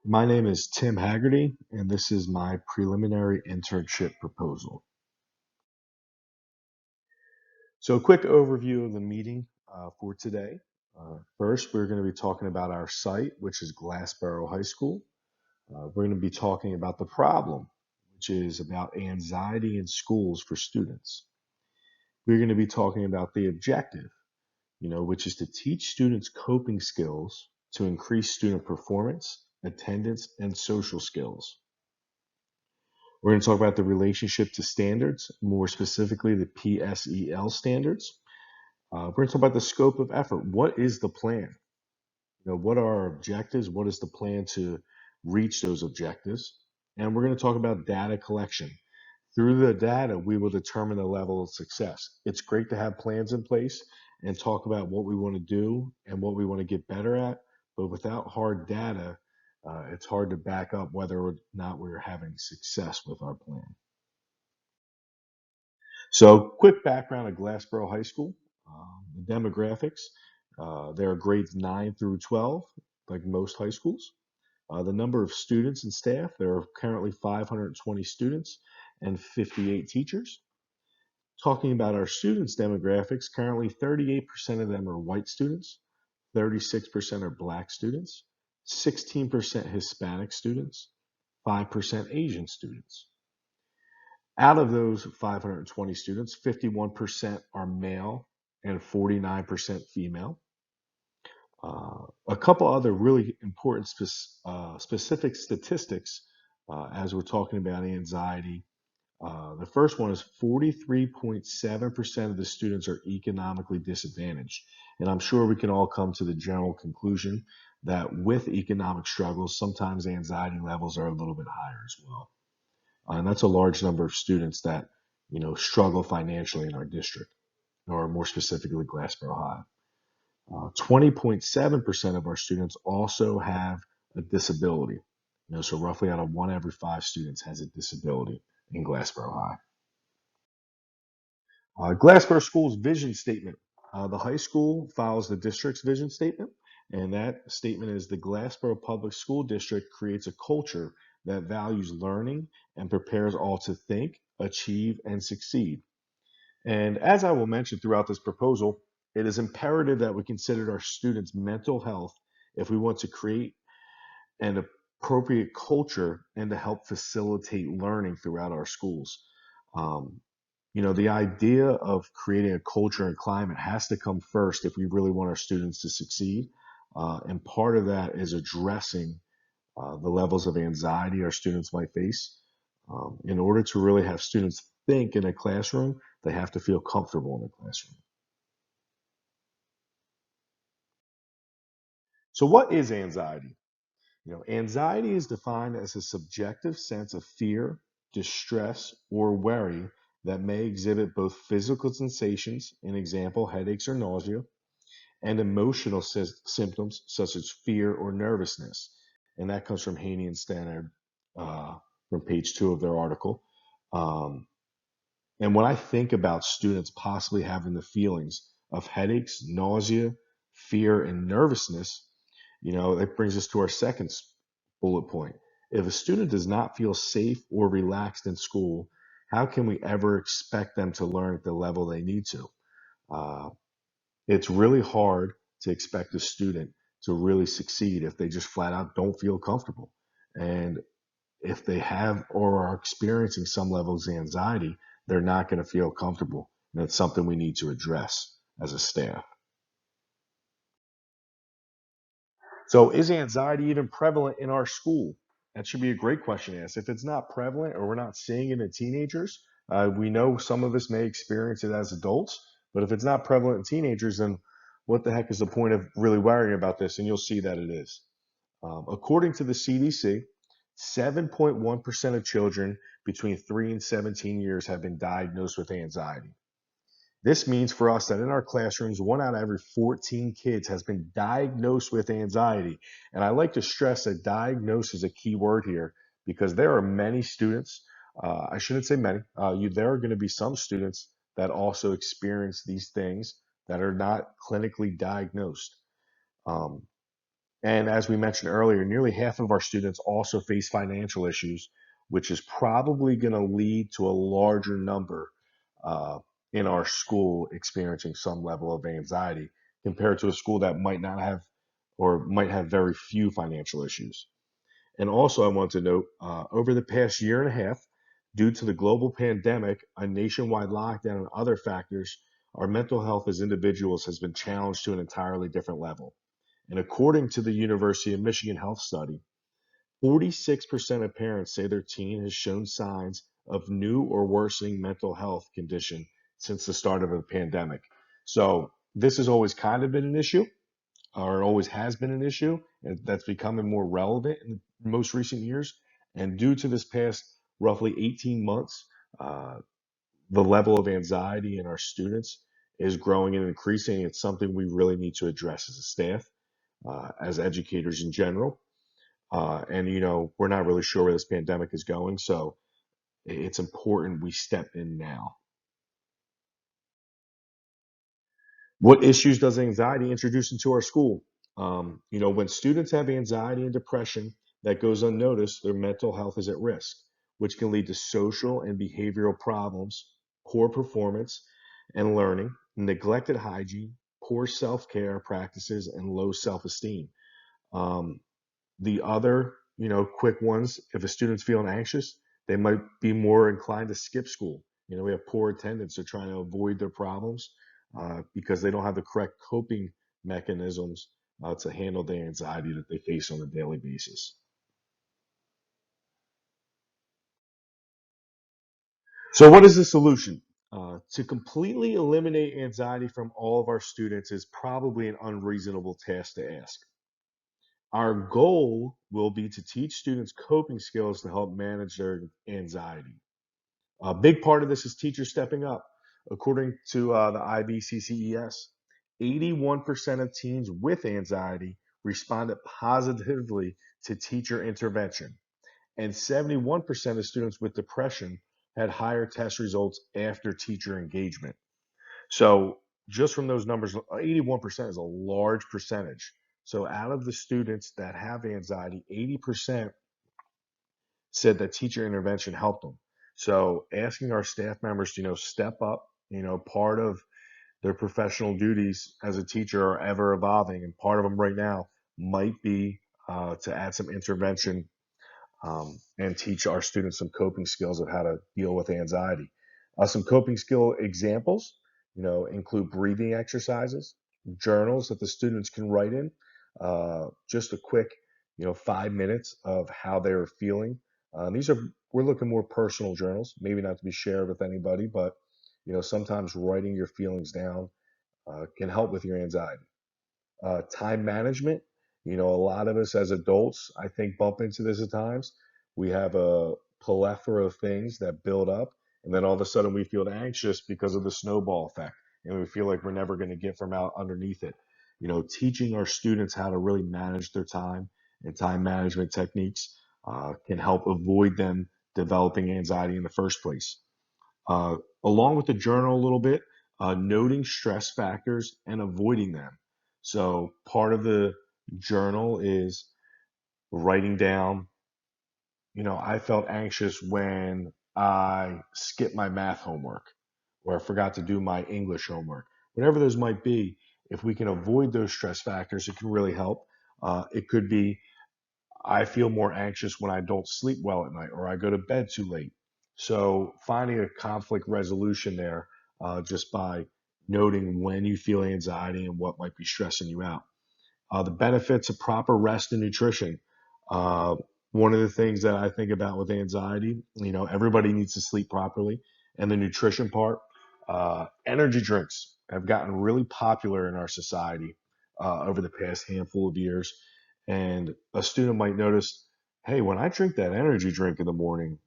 My name is Tim Hagerty, and this is my preliminary internship proposal. So, a quick overview of the meeting for today. First, we're going to be talking about our site, which is Glassboro High School. We're going to be talking about the problem, which is about anxiety in schools for students. We're going to be talking about the objective, which is to teach students coping skills to increase student performance, attendance, and social skills. We're going to talk about the relationship to standards, more specifically the PSEL standards. We're going to talk about the scope of effort. What is the plan? What are our objectives? What is the plan to reach those objectives? And we're going to talk about data collection. Through the data, we will determine the level of success. It's great to have plans in place and talk about what we want to do and what we want to get better at, but without hard data, it's hard to back up whether or not we're having success with our plan. So, quick background of Glassboro High School, the demographics. There are grades 9 through 12, like most high schools. The number of students and staff, there are currently 520 students and 58 teachers. Talking about our students' demographics, currently 38% of them are white students, 36% are black students, 16% Hispanic students, 5% Asian students. Out of those 520 students, 51% are male and 49% female. A couple other really important specific statistics as we're talking about anxiety. The first one is 43.7% of the students are economically disadvantaged. And I'm sure we can all come to the general conclusion that with economic struggles, sometimes anxiety levels are a little bit higher as well. And that's a large number of students that, struggle financially in our district, or more specifically, Glassboro High. 20.7% of our students also have a disability. So roughly out of 1 every 5 students has a disability in Glassboro High. Glassboro School's vision statement. The high school follows the district's vision statement, and that statement is the Glassboro Public School District creates a culture that values learning and prepares all to think, achieve, and succeed. And as I will mention throughout this proposal, it is imperative that we consider our students' mental health if we want to create an appropriate culture and to help facilitate learning throughout our schools. Um, the idea of creating a culture and climate has to come first if we really want our students to succeed. And part of that is addressing the levels of anxiety our students might face. In order to really have students think in a classroom, they have to feel comfortable in the classroom. So, what is anxiety? Anxiety is defined as a subjective sense of fear, distress, or worry that may exhibit both physical sensations, an example, headaches or nausea, and emotional symptoms such as fear or nervousness. And that comes from Haney and Stannard from page 2 of their article. Um, and when I think about students possibly having the feelings of headaches, nausea, fear, and nervousness, that brings us to our second bullet point. If a student does not feel safe or relaxed in school, how can we ever expect them to learn at the level they need to? Uh, it's really hard to expect a student to really succeed if they just flat out don't feel comfortable. And if they have or are experiencing some levels of anxiety, they're not going to feel comfortable. And it's something we need to address as a staff. So, is anxiety even prevalent in our school? That should be a great question to ask. If it's not prevalent or we're not seeing it in teenagers, we know some of us may experience it as adults, but if it's not prevalent in teenagers, then what the heck is the point of really worrying about this? And you'll see that it is. According to the CDC, 7.1% of children between 3 and 17 years have been diagnosed with anxiety. This means for us that in our classrooms, 1 out of every 14 kids has been diagnosed with anxiety. And I like to stress that diagnose is a key word here because there are many students, I shouldn't say many, there are going to be some students that also experience these things that are not clinically diagnosed. Um, And as we mentioned earlier, nearly half of our students also face financial issues, which is probably going to lead to a larger number uh, in our school experiencing some level of anxiety compared to a school that might not have or might have very few financial issues. And also, I want to note over the past year and a half, due to the global pandemic, a nationwide lockdown, and other factors, our mental health as individuals has been challenged to an entirely different level. And according to the University of Michigan Health Study, 46% of parents say their teen has shown signs of new or worsening mental health condition since the start of the pandemic. So this has always kind of been an issue, or always has been an issue, and that's becoming more relevant in the most recent years. And due to this past roughly 18 months, uh, the level of anxiety in our students is growing and increasing. It's something we really need to address as a staff, as educators in general. And, we're not really sure where this pandemic is going. So it's important we step in now. What issues does anxiety introduce into our school? When students have anxiety and depression that goes unnoticed, their mental health is at risk, which can lead to social and behavioral problems, poor performance and learning, neglected hygiene, poor self care practices, and low self esteem. Um, the other, quick ones, if a student's feeling anxious, they might be more inclined to skip school. We have poor attendance. They're trying to avoid their problems because they don't have the correct coping mechanisms to handle the anxiety that they face on a daily basis. So, what is the solution? To completely eliminate anxiety from all of our students is probably an unreasonable task to ask. Our goal will be to teach students coping skills to help manage their anxiety. A big part of this is teachers stepping up. According to the IBCCES, 81% of teens with anxiety responded positively to teacher intervention, and 71% of students with depression had higher test results after teacher engagement. So just from those numbers, 81% is a large percentage. So out of the students that have anxiety, 80% said that teacher intervention helped them. So asking our staff members to, step up, part of their professional duties as a teacher are ever evolving. And part of them right now might be to add some intervention and teach our students some coping skills of how to deal with anxiety. Some coping skill examples, include breathing exercises, journals that the students can write in, just a quick, 5 minutes of how they're feeling. We're looking more personal journals, maybe not to be shared with anybody, but sometimes writing your feelings down can help with your anxiety. Time management. A lot of us as adults, I think, bump into this at times. We have a plethora of things that build up, and then all of a sudden we feel anxious because of the snowball effect, and we feel like we're never going to get from out underneath it. Teaching our students how to really manage their time and time management techniques can help avoid them developing anxiety in the first place. Uh, Along with the journal a little bit, noting stress factors and avoiding them. So part of the journal is writing down, I felt anxious when I skipped my math homework or I forgot to do my English homework. Whatever those might be, if we can avoid those stress factors, it can really help. It could be I feel more anxious when I don't sleep well at night or I go to bed too late. So finding a conflict resolution there just by noting when you feel anxiety and what might be stressing you out. The benefits of proper rest and nutrition. Uh, One of the things that I think about with anxiety, everybody needs to sleep properly. And the nutrition part, energy drinks have gotten really popular in our society over the past handful of years. And a student might notice, hey, when I drink that energy drink in the morning,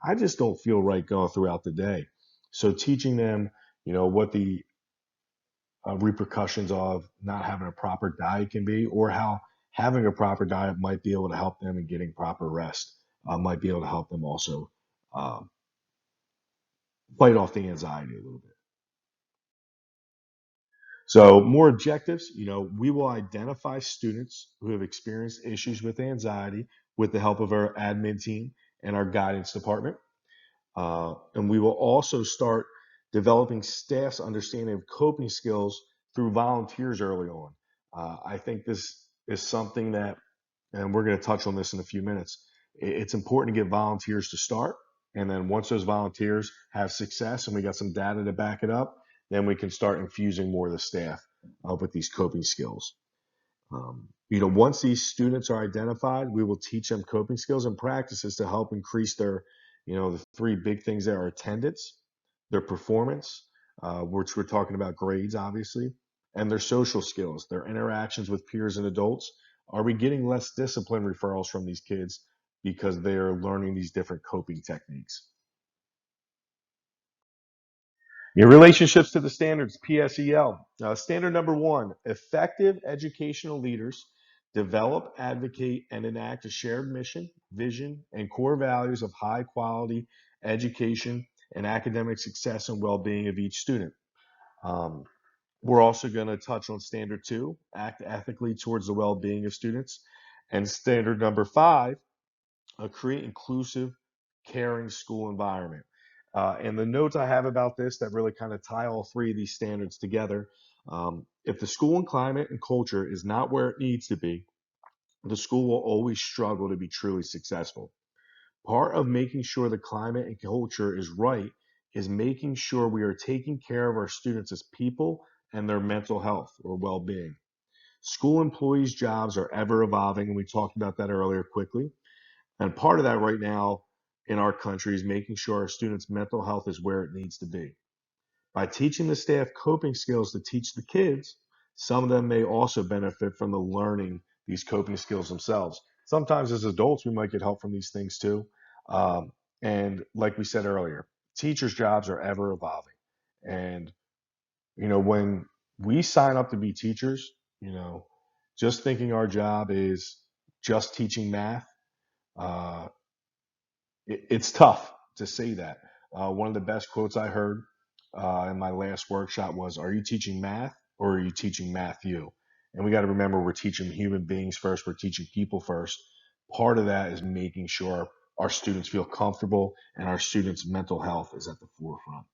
I just don't feel right going throughout the day. So teaching them, what the repercussions of not having a proper diet can be, or how having a proper diet might be able to help them in getting proper rest, might be able to help them also um, fight off the anxiety a little bit. So more objectives, we will identify students who have experienced issues with anxiety with the help of our admin team and our guidance department. And we will also start developing staff's understanding of coping skills through volunteers early on. I think this is something that, and we're going to touch on this in a few minutes, it's important to get volunteers to start. And then once those volunteers have success and we got some data to back it up, then we can start infusing more of the staff with these coping skills. Once these students are identified, we will teach them coping skills and practices to help increase their, the three big things there are attendance, their performance, which we're talking about grades, obviously, and their social skills, their interactions with peers and adults. Are we getting less discipline referrals from these kids because they're learning these different coping techniques? Your relationships to the standards, PSEL. Standard number one, effective educational leaders develop, advocate, and enact a shared mission, vision, and core values of high quality education and academic success and well being of each student. Um, we're also going to touch on standard two, act ethically towards the well being of students. And standard number five, create inclusive, caring school environment. And the notes I have about this that really kind of tie all three of these standards together. If the school and climate and culture is not where it needs to be, the school will always struggle to be truly successful. Part of making sure the climate and culture is right is making sure we are taking care of our students as people and their mental health or well being. School employees' jobs are ever evolving, and we talked about that earlier quickly. And part of that right now in our country is making sure our students' mental health is where it needs to be. By teaching the staff coping skills to teach the kids, some of them may also benefit from the learning these coping skills themselves. Sometimes as adults, we might get help from these things too. Um, and like we said earlier, teachers' jobs are ever evolving. And, when we sign up to be teachers, you know, just thinking our job is just teaching math, uh, it's tough to say that. One of the best quotes I heard in my last workshop was, "Are you teaching math or are you teaching Matthew?" And we got to remember we're teaching human beings first, we're teaching people first. Part of that is making sure our students feel comfortable and our students' mental health is at the forefront.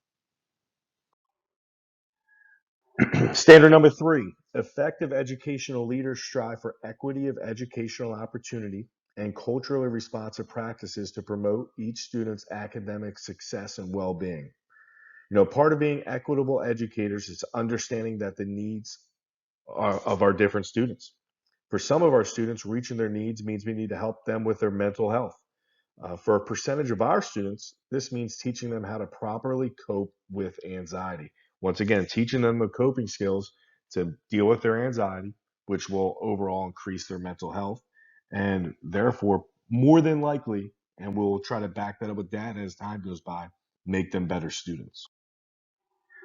Standard number three, effective educational leaders strive for equity of educational opportunity and culturally responsive practices to promote each student's academic success and well-being. Part of being equitable educators is understanding that the needs of our different students. For some of our students, reaching their needs means we need to help them with their mental health. For a percentage of our students, this means teaching them how to properly cope with anxiety. Once again, teaching them the coping skills to deal with their anxiety, which will overall increase their mental health. And therefore, more than likely, and we'll try to back that up with data as time goes by, make them better students.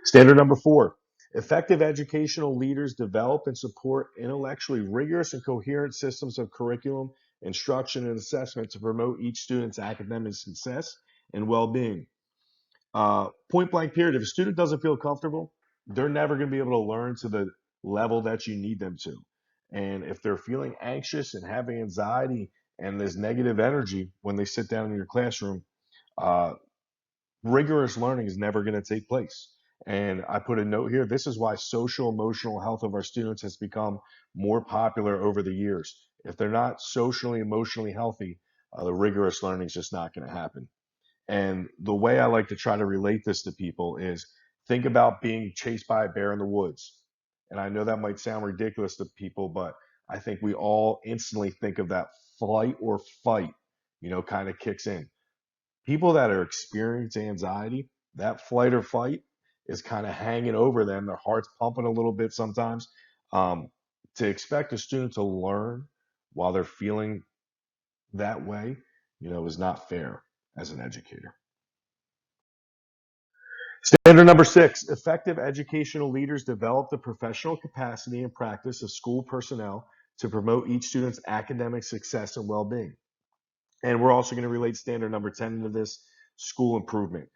Standard number four, effective educational leaders develop and support intellectually rigorous and coherent systems of curriculum, instruction, and assessment to promote each student's academic success and well-being. Point blank period, if a student doesn't feel comfortable, they're never going to be able to learn to the level that you need them to. And if they're feeling anxious and having anxiety and there's negative energy when they sit down in your classroom, uh, rigorous learning is never going to take place. And I put a note here. This is why social emotional health of our students has become more popular over the years. If they're not socially emotionally healthy, the rigorous learning is just not going to happen. And the way I like to try to relate this to people is think about being chased by a bear in the woods. And I know that might sound ridiculous to people, but I think we all instantly think of that flight or fight, kind of kicks in. People that are experiencing anxiety, that flight or fight is kind of hanging over them. Their heart's pumping a little bit sometimes. Um, to expect a student to learn while they're feeling that way, is not fair as an educator. Standard number six, effective educational leaders develop the professional capacity and practice of school personnel to promote each student's academic success and well-being. And we're also going to relate standard number 10 into this, school improvement.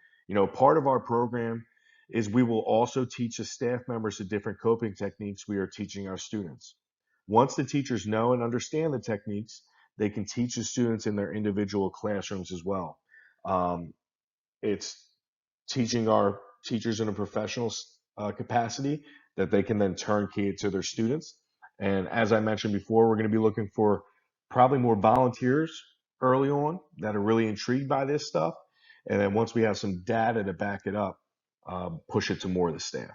Part of our program is we will also teach the staff members the different coping techniques we are teaching our students. Once the teachers know and understand the techniques, they can teach the students in their individual classrooms as well. Um, it's teaching our teachers in a professional capacity that they can then turnkey it to their students. And as I mentioned before, we're going to be looking for probably more volunteers early on that are really intrigued by this stuff. And then once we have some data to back it up, push it to more of the staff.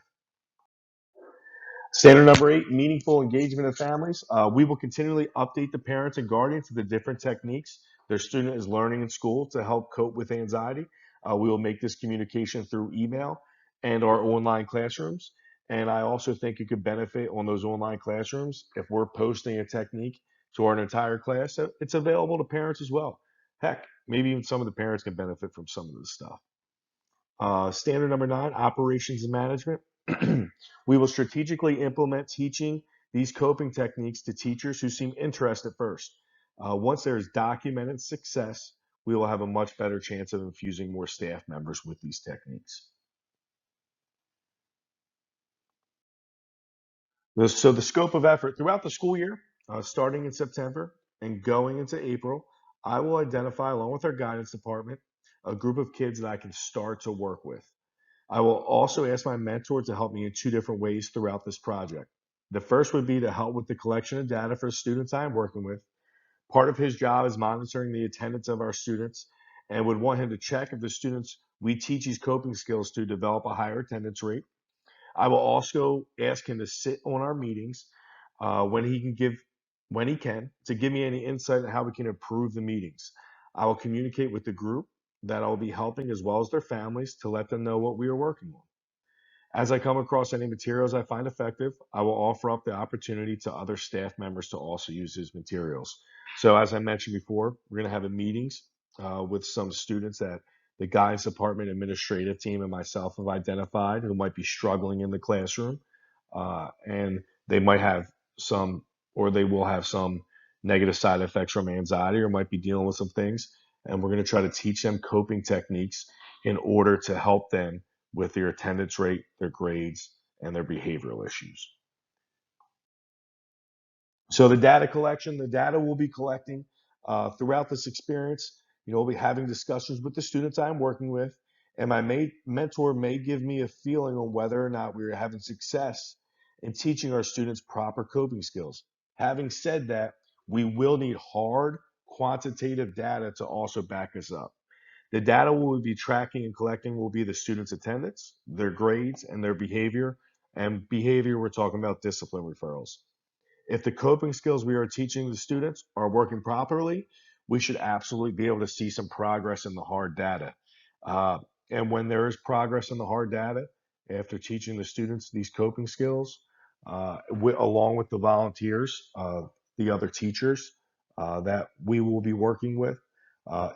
Standard number 8, meaningful engagement of families. We will continually update the parents and guardians to the different techniques their student is learning in school to help cope with anxiety. We will make this communication through email and our online classrooms. And I also think it could benefit on those online classrooms if we're posting a technique to our entire class. So it's available to parents as well. Heck, maybe even some of the parents can benefit from some of this stuff. Standard number 9, operations and management. We will strategically implement teaching these coping techniques to teachers who seem interested first. Once there is documented success, we will have a much better chance of infusing more staff members with these techniques. So the scope of effort throughout the school year, starting in September and going into April, I will identify, along with our guidance department, a group of kids that I can start to work with. I will also ask my mentor to help me in 2 different ways throughout this project. The first would be to help with the collection of data for students I am working with. Part of his job is monitoring the attendance of our students and would want him to check if the students we teach these coping skills to develop a higher attendance rate. I will also ask him to sit on our meetings when he can, to give me any insight on how we can improve the meetings. I will communicate with the group that I'll be helping as well as their families to let them know what we are working on. As I come across any materials I find effective, I will offer up the opportunity to other staff members to also use his materials. So as I mentioned before, we're going to have a meetings with some students that the guidance department administrative team and myself have identified who might be struggling in the classroom. And they might have some, or they will have some negative side effects from anxiety or might be dealing with some things. And we're going to try to teach them coping techniques in order to help them with their attendance rate, their grades, and their behavioral issues. So the data collection, the data we'll be collecting throughout this experience, we'll be having discussions with the students I'm working with, and my mentor may give me a feeling on whether or not we are having success in teaching our students proper coping skills. Having said that, we will need hard quantitative data to also back us up. The data we will be tracking and collecting will be the students' attendance, their grades, and their behavior. And behavior, we're talking about discipline referrals. If the coping skills we are teaching the students are working properly, we should absolutely be able to see some progress in the hard data. Uh, and when there is progress in the hard data, after teaching the students these coping skills, along with the volunteers, the other teachers that we will be working with,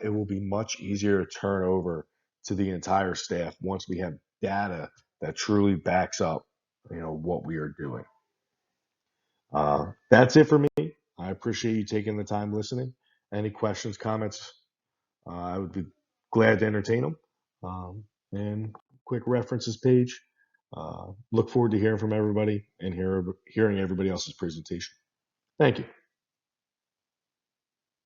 it will be much easier to turn over to the entire staff once we have data that truly backs up, what we are doing. That's it for me. I appreciate you taking the time listening. Any questions, comments, I would be glad to entertain them. And quick references page. Look forward to hearing from everybody and hearing everybody else's presentation. Thank you.